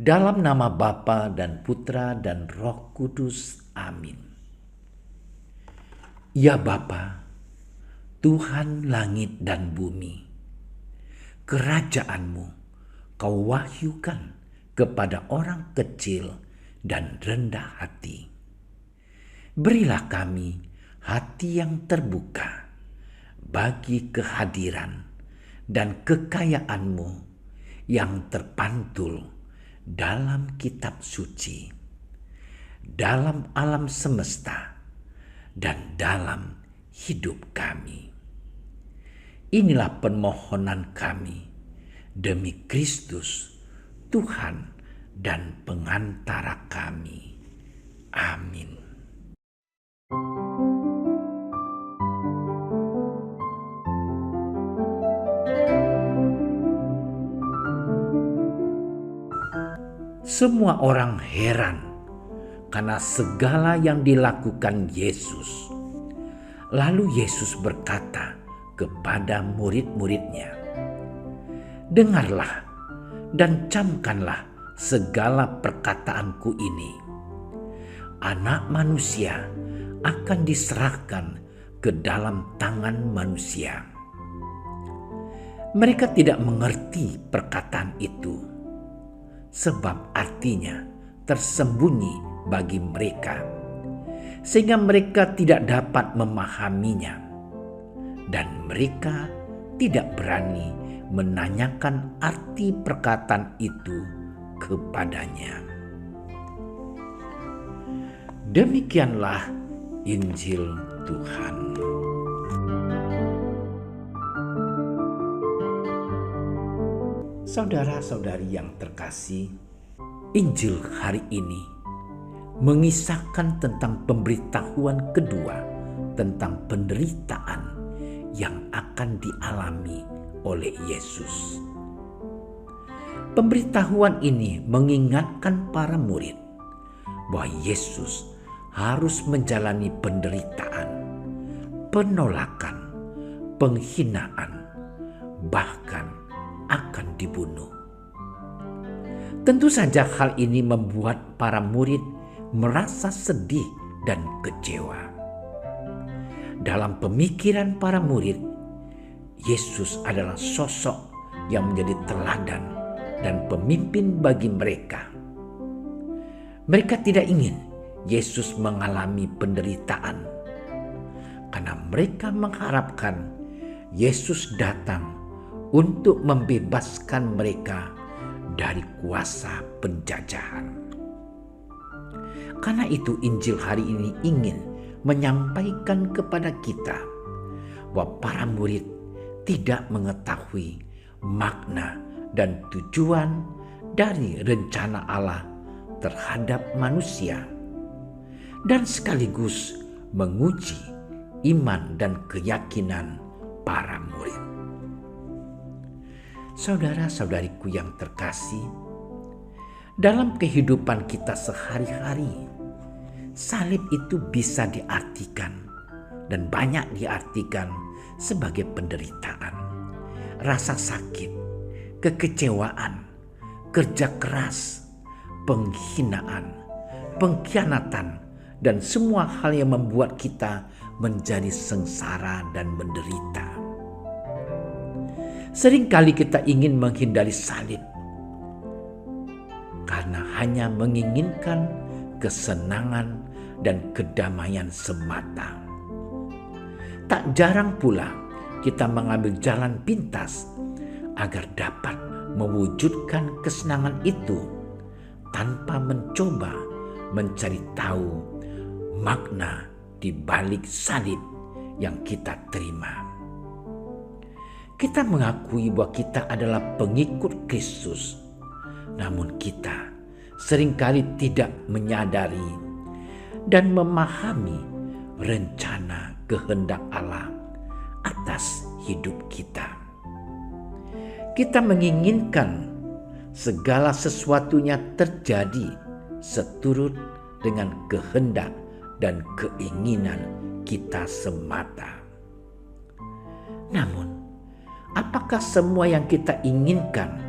Dalam nama Bapa dan Putra dan Roh Kudus. Amin. Ya Bapa, Tuhan langit dan bumi, kerajaan-Mu Kau wahyukan kepada orang kecil dan rendah hati. Berilah kami hati yang terbuka bagi kehadiran dan kekayaan-Mu yang terpantul dalam kitab suci, dalam alam semesta, dan dalam hidup kami. Inilah permohonan kami demi Kristus, Tuhan dan pengantara kami. Amin. Semua orang heran karena segala yang dilakukan Yesus. Lalu Yesus berkata kepada murid-muridnya, "Dengarlah dan camkanlah segala perkataanku ini. Anak manusia akan diserahkan ke dalam tangan manusia." Mereka tidak mengerti perkataan itu, sebab artinya tersembunyi bagi mereka, sehingga mereka tidak dapat memahaminya, dan mereka tidak berani menanyakan arti perkataan itu kepadanya. Demikianlah Injil Tuhan. Saudara-saudari yang terkasih, Injil hari ini mengisahkan tentang pemberitahuan kedua tentang penderitaan yang akan dialami oleh Yesus. Pemberitahuan ini mengingatkan para murid bahwa Yesus harus menjalani penderitaan, penolakan, penghinaan, bahkan akan dibunuh. Tentu saja hal ini membuat para murid merasa sedih dan kecewa. Dalam pemikiran para murid, Yesus adalah sosok yang menjadi teladan dan pemimpin bagi mereka. Mereka tidak ingin Yesus mengalami penderitaan, karena mereka mengharapkan Yesus datang untuk membebaskan mereka dari kuasa penjajahan. Karena itu Injil hari ini ingin menyampaikan kepada kita bahwa para murid tidak mengetahui makna dan tujuan dari rencana Allah terhadap manusia, dan sekaligus menguji iman dan keyakinan para murid. Saudara-saudariku yang terkasih, dalam kehidupan kita sehari-hari, salib itu bisa diartikan dan banyak diartikan sebagai penderitaan, rasa sakit, kekecewaan, kerja keras, penghinaan, pengkhianatan, dan semua hal yang membuat kita menjadi sengsara dan menderita. Seringkali kita ingin menghindari salib karena hanya menginginkan kesenangan dan kedamaian semata. Tak jarang pula kita mengambil jalan pintas agar dapat mewujudkan kesenangan itu tanpa mencoba mencari tahu makna di balik salib yang kita terima. Kita mengakui bahwa kita adalah pengikut Kristus, namun kita seringkali tidak menyadari dan memahami rencana kehendak Allah atas hidup kita. Kita menginginkan segala sesuatunya terjadi seturut dengan kehendak dan keinginan kita semata. Namun, apakah semua yang kita inginkan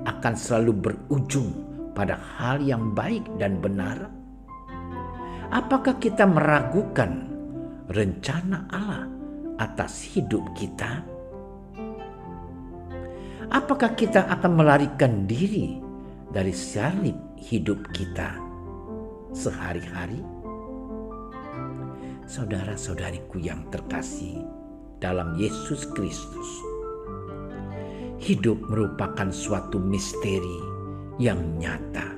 akan selalu berujung pada hal yang baik dan benar? Apakah kita meragukan rencana Allah atas hidup kita? Apakah kita akan melarikan diri dari salib hidup kita sehari-hari? Saudara-saudariku yang terkasih dalam Yesus Kristus, hidup merupakan suatu misteri yang nyata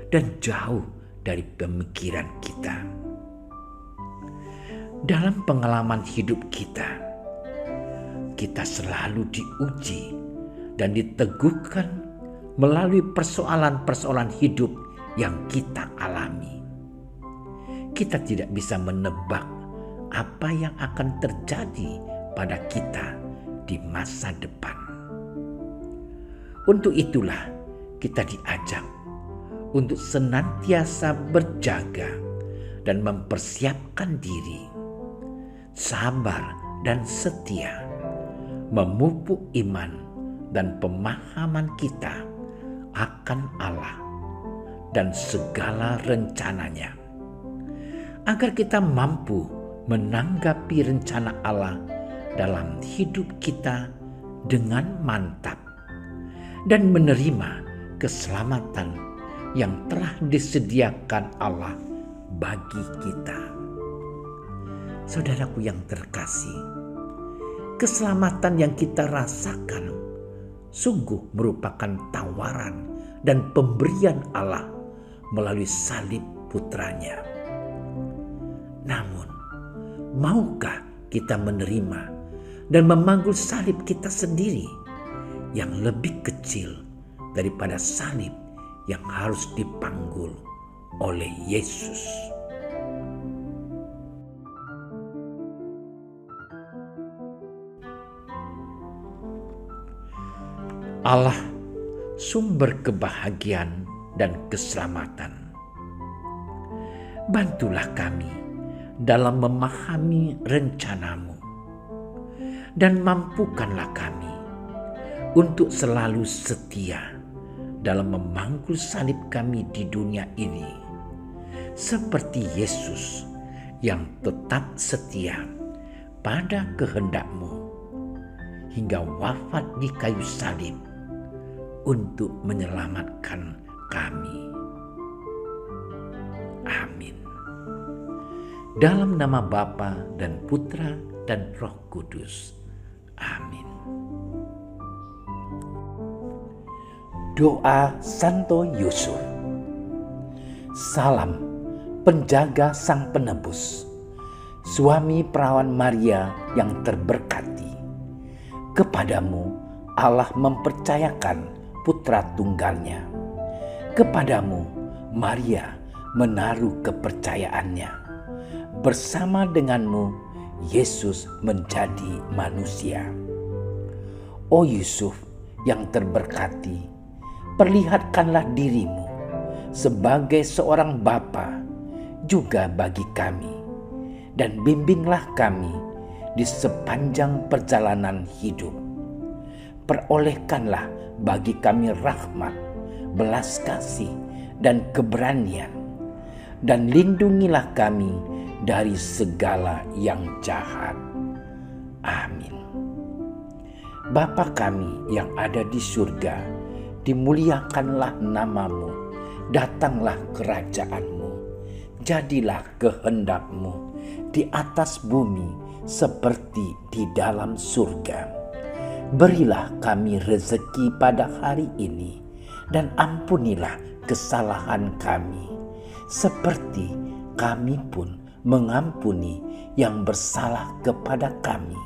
dan jauh dari pemikiran kita. Dalam pengalaman hidup kita selalu diuji dan diteguhkan melalui persoalan-persoalan hidup yang kita alami. Kita tidak bisa menebak apa yang akan terjadi pada kita di masa depan. Untuk itulah kita diajak untuk senantiasa berjaga dan mempersiapkan diri, sabar dan setia, memupuk iman dan pemahaman kita akan Allah dan segala rencananya, agar kita mampu menanggapi rencana Allah dalam hidup kita dengan mantap dan menerima keselamatan yang telah disediakan Allah bagi kita. Saudaraku yang terkasih, keselamatan yang kita rasakan sungguh merupakan tawaran dan pemberian Allah melalui salib putranya. Namun, maukah kita menerima dan memanggul salib kita sendiri yang lebih kecil daripada salib yang harus dipanggul oleh Yesus? Allah, sumber kebahagiaan dan keselamatan, bantulah kami dalam memahami rencana-Mu dan mampukanlah kami untuk selalu setia dalam memanggul salib kami di dunia ini, seperti Yesus yang tetap setia pada kehendak-Mu hingga wafat di kayu salib untuk menyelamatkan kami. Amin. Dalam nama Bapa dan Putra dan Roh Kudus. Amin. Doa Santo Yusuf. Salam penjaga Sang Penebus, suami perawan Maria yang terberkati. Kepadamu Allah mempercayakan putra tunggalnya. Kepadamu Maria menaruh kepercayaannya. Bersama denganmu Yesus menjadi manusia. O Yusuf yang terberkati, perlihatkanlah dirimu sebagai seorang bapa juga bagi kami, dan bimbinglah kami di sepanjang perjalanan hidup. Perolehkanlah bagi kami rahmat, belas kasih, dan keberanian, dan lindungilah kami dari segala yang jahat. Amin. Bapa kami yang ada di surga, dimuliakanlah nama-Mu, datanglah kerajaan-Mu, jadilah kehendak-Mu di atas bumi seperti di dalam surga. Berilah kami rezeki pada hari ini, dan ampunilah kesalahan kami, seperti kami pun mengampuni yang bersalah kepada kami.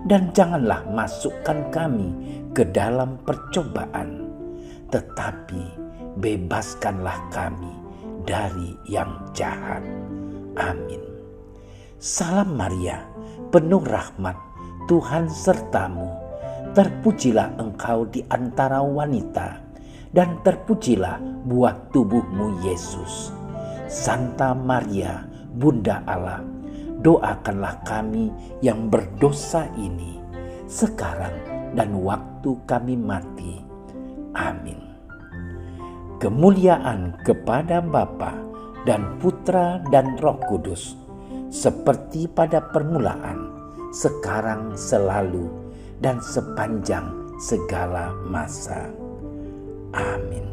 Dan janganlah masukkan kami ke dalam percobaan, tetapi bebaskanlah kami dari yang jahat. Amin. Salam Maria, penuh rahmat, Tuhan sertamu. Terpujilah engkau di antara wanita, dan terpujilah buah tubuhmu Yesus. Santa Maria, Bunda Allah, doakanlah kami yang berdosa ini, sekarang dan waktu kami mati. Amin. kemuliaan kepada Bapa dan Putra dan Roh Kudus, seperti pada permulaan, sekarang, selalu, dan sepanjang segala masa. Amin.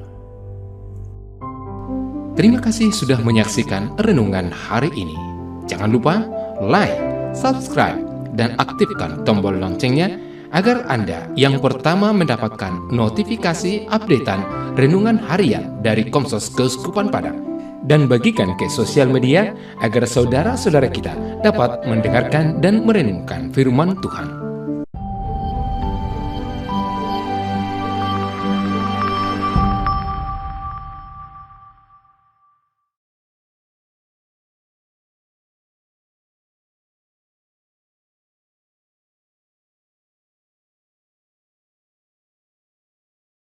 Terima kasih sudah menyaksikan renungan hari ini. Jangan lupa like, subscribe, dan aktifkan tombol loncengnya agar Anda yang pertama mendapatkan notifikasi updatean renungan harian dari Komsos Keuskupan Padang. Dan bagikan ke sosial media agar saudara-saudara kita dapat mendengarkan dan merenungkan firman Tuhan.